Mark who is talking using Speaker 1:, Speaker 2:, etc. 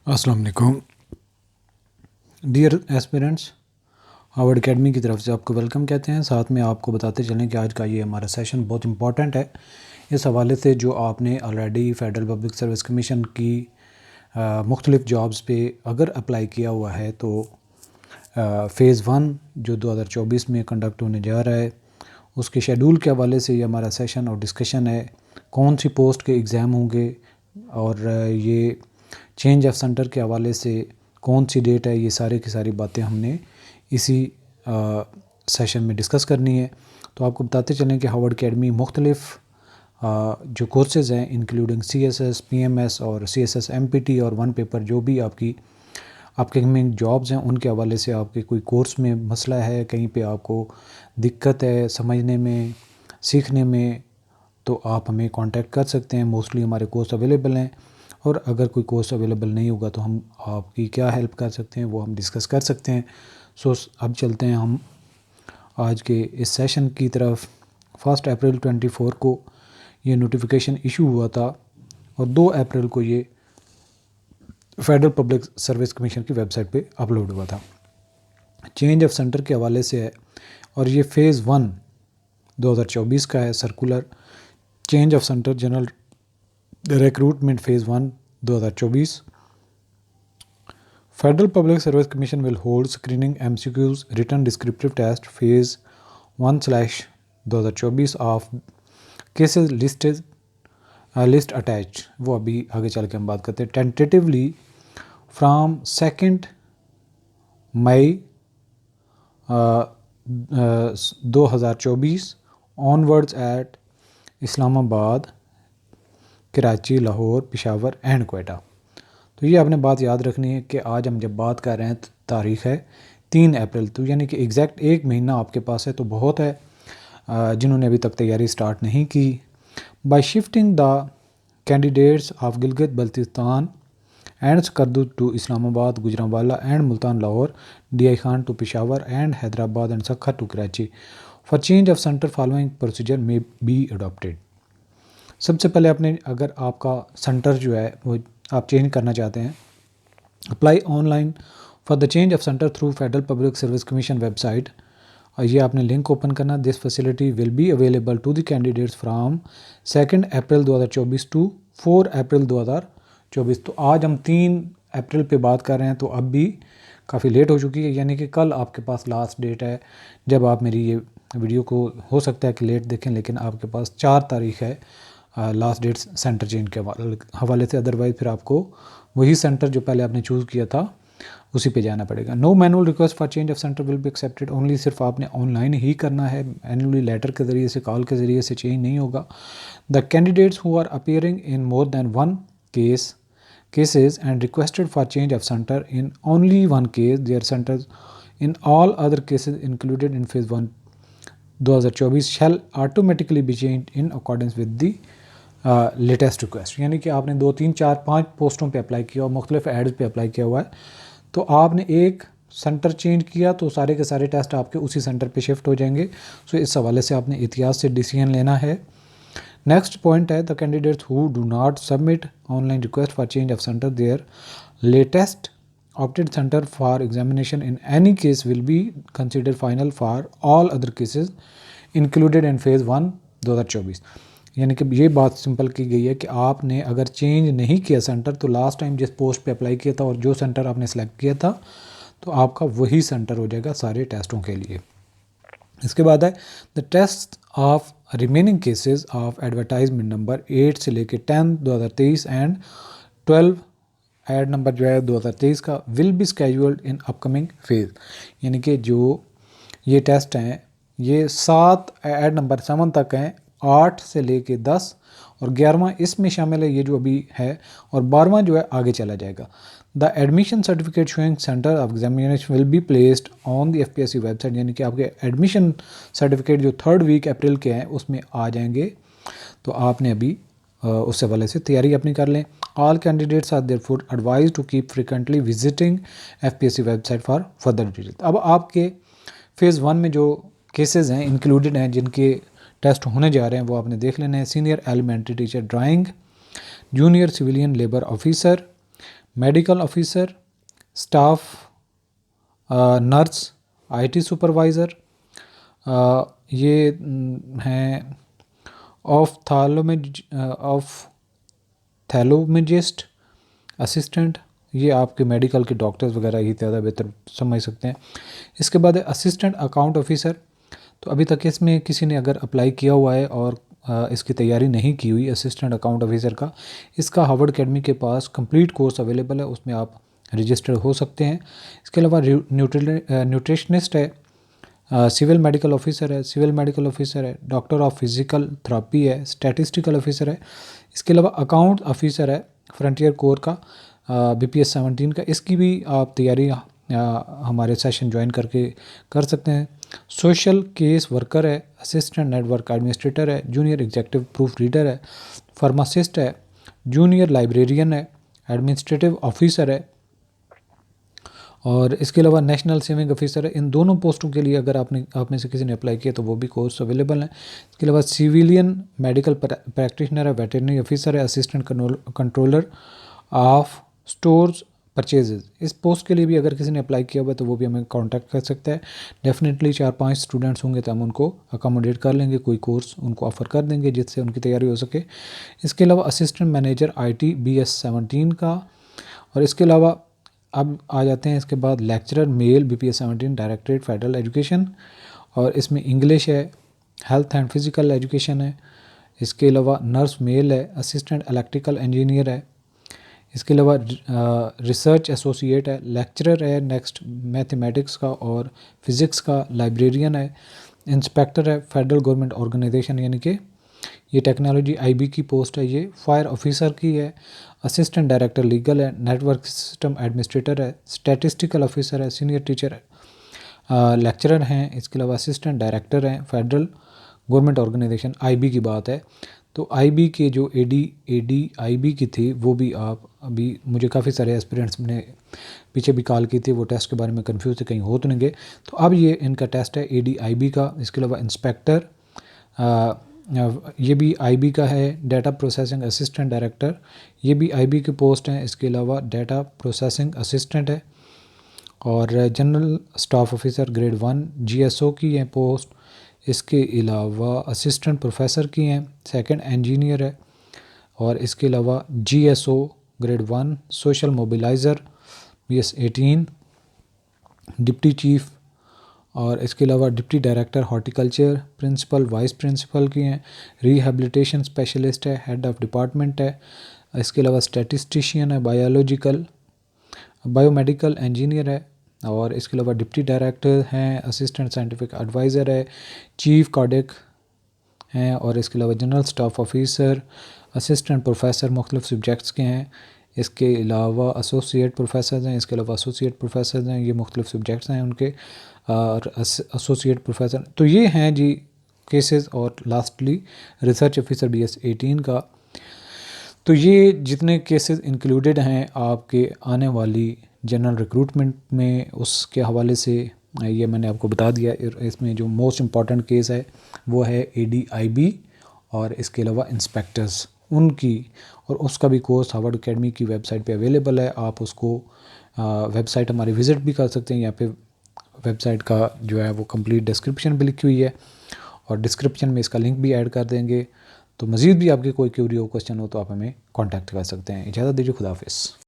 Speaker 1: अस्सलाम वालेकुम dear aspirants, Harvard academy की तरफ से आपको वेलकम कहते हैं। साथ में आपको बताते चलें कि आज का ये हमारा सेशन बहुत इंपॉर्टेंट है। इस हवाले से जो आपने already Federal public service commission की मुख्तलिफ़ जॉब्स पे अगर अप्लाई किया हुआ है तो फ़ेज़ 1 जो 2024 में कंडक्ट होने जा रहा है उसके शेड्यूल के हवाले से ये हमारा सेशन और डिस्कशन है। कौन सी पोस्ट के एग्ज़ाम होंगे और ये चेंज ऑफ सेंटर के हवाले से कौन सी डेट है, ये सारे की सारी बातें हमने इसी सेशन में डिस्कस करनी है। तो आपको बताते चलें कि हार्वर्ड एकेडमी मुख्तलिफ़ जो कोर्सेज़ हैं इंक्लूडिंग CSS, PMS और CSS MPT और वन पेपर जो भी आपकी अपकमिंग जॉब्स हैं उनके हवाले से आपके कोई कोर्स में मसला है, कहीं पे आपको दिक्कत है समझने में, सीखने में, तो आप हमें कांटेक्ट कर सकते हैं। मोस्टली हमारे कोर्स अवेलेबल हैं और अगर कोई कोर्स अवेलेबल नहीं होगा तो हम आपकी क्या हेल्प कर सकते हैं वो हम डिस्कस कर सकते हैं। सो अब चलते हैं हम आज के इस सेशन की तरफ। 1 अप्रैल 24 को ये नोटिफिकेशन इशू हुआ था और 2 अप्रैल को ये फ़ेडरल पब्लिक सर्विस कमीशन की वेबसाइट पे अपलोड हुआ था। चेंज ऑफ सेंटर के हवाले से है और ये फ़ेज़ 1 2024 का है। Circular change of centre general recruitment phase 1 2024। Federal Public Service Commission will hold screening MCQs written descriptive test phase 1/2024 of cases listed list attached। वो अभी आगे चल के हम बात करते हैं। Tentatively from 2 May 2024 onwards at Islamabad, Karachi, Lahore, Peshawar and Quetta. तो ये आपने बात याद रखनी है कि आज हम जब बात कर रहे हैं तो तारीख़ है 3 अप्रैल, तो यानी कि एग्जैक्ट 1 महीना आपके पास है, तो बहुत है। जिन्होंने अभी तक तैयारी स्टार्ट नहीं की, by shifting the candidates of Gilgit Baltistan and Skardu to Islamabad, Gujranwala and Multan, Lahore, DI Khan to Peshawar and Hyderabad and Sukkur to Karachi for change of centre following procedure may be adopted. सबसे पहले आपने अगर आपका सेंटर जो है वो आप चेंज करना चाहते हैं, apply online for the change of centre through federal public service commission website. और ये आपने लिंक ओपन करना। This facility will be available to the candidates from 2 April 2024 to 4 April 2024। तो आज हम 3 अप्रैल पे बात कर रहे हैं, तो अब भी काफ़ी लेट हो चुकी है, यानी कि कल आपके पास लास्ट डेट है। जब आप मेरी ये वीडियो को हो सकता है कि लेट देखें, लेकिन आपके पास 4 तारीख़ है लास्ट डेट सेंटर चेंज के हवाले से। अदरवाइज़ फिर आपको वही सेंटर जो पहले आपने चूज़ किया था उसी पे जाना पड़ेगा। No manual request for change of centre will be accepted only. सिर्फ आपने ऑनलाइन ही करना है, मैनुअली लेटर के ज़रिए से, कॉल के ज़रिए से चेंज नहीं होगा। The candidates who are appearing in more than 1 cases and requested for change of center in only 1 case, their centers in all other cases included in phase 1 2024 shall automatically be changed in accordance with the latest request. यानी कि आपने 2, 3, 4, 5 पोस्टों पे apply किया और मुख्तलिफ ads पे apply किया हुआ है, तो आपने एक सेंटर चेंज किया तो सारे के सारे टेस्ट आपके उसी सेंटर पे शिफ्ट हो जाएंगे। सो इस हवाले से आपने एहतियात से डिसीजन लेना है। नेक्स्ट पॉइंट है, the candidates who do not submit online request for change of centre there latest opted center for examination in any case will be considered final for all other cases included in phase 1 2024। यानी कि ये बात simple की गई है कि आपने अगर चेंज नहीं किया सेंटर, तो लास्ट टाइम जिस पोस्ट पे अप्लाई किया था और जो सेंटर आपने सेलेक्ट किया था, तो आपका वही सेंटर हो जाएगा सारे टेस्टों के लिए। इसके बाद है the test of remaining cases of advertisement number 8 से लेके 10 2023 एंड 12 एड नंबर जो है 2023 का will be scheduled in upcoming phase. यानी कि जो ये टेस्ट हैं ये 7 एड नंबर 7 तक हैं, 8 से लेके 10 और 11वां इसमें शामिल है, ये जो अभी है, और 12वां जो है आगे चला जाएगा। The admission certificate showing centre of examination will be placed on the FPSC website. यानी कि आपके एडमिशन सर्टिफिकेट जो 3rd वीक अप्रैल के हैं उसमें आ जाएंगे, तो आपने अभी उस हवाले से तैयारी अपनी कर लें। All candidates are therefore advise to keep frequently visiting FPSC website for further detail. अब आपके फ़ेज़ 1 में जो केसेस हैं इंक्लूडेड हैं जिनके टेस्ट होने जा रहे हैं वो आपने देख लेना है। Senior elementary teacher drawing, junior civilian labour officer, medical officer, staff nurse, IT supervisor, ये हैं ऑफ्थैल्मोलॉजिस्ट असिस्टेंट, ये आपके मेडिकल के डॉक्टर्स वगैरह ही ज़्यादा बेहतर समझ सकते हैं। इसके बाद है असिस्टेंट अकाउंट ऑफिसर। तो अभी तक इसमें किसी ने अगर अप्लाई किया हुआ है और इसकी तैयारी नहीं की हुई असिस्टेंट अकाउंट ऑफिसर का, इसका हार्वर्ड अकेडमी के पास कंप्लीट कोर्स अवेलेबल है, उसमें आप रजिस्टर्ड हो सकते हैं। इसके अलावा न्यूट्रिशनिस्ट है, सिविल मेडिकल ऑफिसर है, सिविल मेडिकल ऑफिसर है, डॉक्टर ऑफ फिजिकल थेरेपी है, स्टैटिस्टिकल ऑफिसर है। इसके अलावा अकाउंट ऑफिसर है फ्रंटियर कोर का, BPS 17 का, इसकी भी आप तैयारी हमारे सेशन ज्वाइन करके कर सकते हैं। सोशल केस वर्कर है, असिस्टेंट नेटवर्क एडमिनिस्ट्रेटर है, जूनियर एग्जेक्टिव प्रूफ रीडर है, फार्मासिस्ट है, जूनियर लाइब्रेरियन है, एडमिनिस्ट्रेटिव ऑफिसर है, और इसके अलावा नेशनल सेविंग ऑफिसर है। इन दोनों पोस्टों के लिए अगर आप में से किसी ने अप्लाई किया तो वो भी कोर्स अवेलेबल है। इसके अलावा सिविलियन मेडिकल प्रैक्टिशनर है, वेटरनरी ऑफिसर है, assistant controller of stores purchases. इस पोस्ट के लिए भी अगर किसी ने अप्लाई किया हुआ है तो वो भी हमें कांटेक्ट कर सकता है। डेफिनेटली 4-5 स्टूडेंट्स होंगे तो हम उनको अकोमोडेट कर लेंगे, कोई कोर्स उनको ऑफ़र कर देंगे जिससे उनकी तैयारी हो सके। इसके अलावा असिस्टेंट मैनेजर IT BS 17 का, और इसके अलावा अब आ जाते हैं इसके बाद lecturer male BPS 17 directorate federal education, और इसमें इंग्लिश है, हेल्थ एंड फिज़िकल एजुकेशन है। इसके अलावा नर्स मेल है, असिस्टेंट इलेक्ट्रिकल इंजीनियर है। इसके अलावा रिसर्च एसोसिएट है, लेक्चरर है नेक्स्ट मैथमेटिक्स का और फिज़िक्स का, लाइब्रेरियन है, इंस्पेक्टर है फेडरल गवर्नमेंट ऑर्गेनाइजेशन, यानी कि ये टेक्नोलॉजी IB की पोस्ट है। ये फायर ऑफिसर की है, असिस्टेंट डायरेक्टर लीगल है, नेटवर्क सिस्टम एडमिनिस्ट्रेटर है, स्टैटिस्टिकल ऑफिसर है, सीनियर टीचर है, लेक्चरर हैं। इसके अलावा असिस्टेंट डायरेक्टर हैं फेडरल गवर्नमेंट ऑर्गेनाइजेशन, IB की बात है। तो IB के जो AD IB की थी वो भी आप अभी, मुझे काफ़ी सारे एस्पिरेंट्स ने पीछे भी कॉल की थी, वो टेस्ट के बारे में कंफ्यूज थे कहीं हो तो नहीं गए। तो अब ये इनका टेस्ट है AD IB का। इसके अलावा इंस्पेक्टर, ये भी IB का है, डाटा प्रोसेसिंग असिस्टेंट डायरेक्टर, ये भी IB की पोस्ट हैं। इसके अलावा डाटा प्रोसेसिंग असिस्टेंट है, और general staff officer grade 1 GSO की है पोस्ट। इसके अलावा असिस्टेंट प्रोफेसर की हैं, सेकंड इंजीनियर है, और इसके अलावा GSO grade 1 social mobiliser BS 18 deputy chief, और इसके अलावा deputy director horticulture, principal vice principal की हैं, रिहेबिलिटेशन स्पेशलिस्ट है, हेड ऑफ डिपार्टमेंट है। इसके अलावा स्टैटिस्टिशियन है, बायोमेडिकल इंजीनियर है, और इसके अलावा डिप्टी डायरेक्टर हैं, असिस्टेंट साइंटिफिक एडवाइज़र है, चीफ कार्डिक हैं, और इसके अलावा general staff officer, assistant professor मुख्तलिफ सब्जेक्ट्स के हैं। इसके अलावा एसोसिएट प्रोफेसर हैं, इसके अलावा एसोसिएट प्रोफेसर हैं, ये मुख्तलिफ सब्जेक्ट्स हैं उनके, और एसोसिएट प्रोफेसर। तो ये हैं जी केसेस, और लास्टली रिसर्च ऑफिसर BS 18 का। तो ये जितने केसेस इंक्लूडेड हैं आपके आने वाली जनरल रिक्रूटमेंट में, उसके हवाले से ये मैंने आपको बता दिया। इसमें जो मोस्ट इम्पॉर्टेंट केस है वो है AD IB, और इसके अलावा इंस्पेक्टर्स उनकी, और उसका भी कोर्स हार्वर्ड अकेडमी की वेबसाइट पे अवेलेबल है। आप उसको वेबसाइट हमारी विज़िट भी कर सकते हैं। यहाँ पे वेबसाइट का जो है वो कंप्लीट डिस्क्रिप्शन भी लिखी हुई है, और डिस्क्रिप्शन में इसका लिंक भी ऐड कर देंगे। तो मज़ीद भी आपकी कोई क्यूरी हो, क्वेश्चन हो तो आप हमें कॉन्टैक्ट कर सकते हैं। इजाज़त दीजिए, खुदा हाफिज़।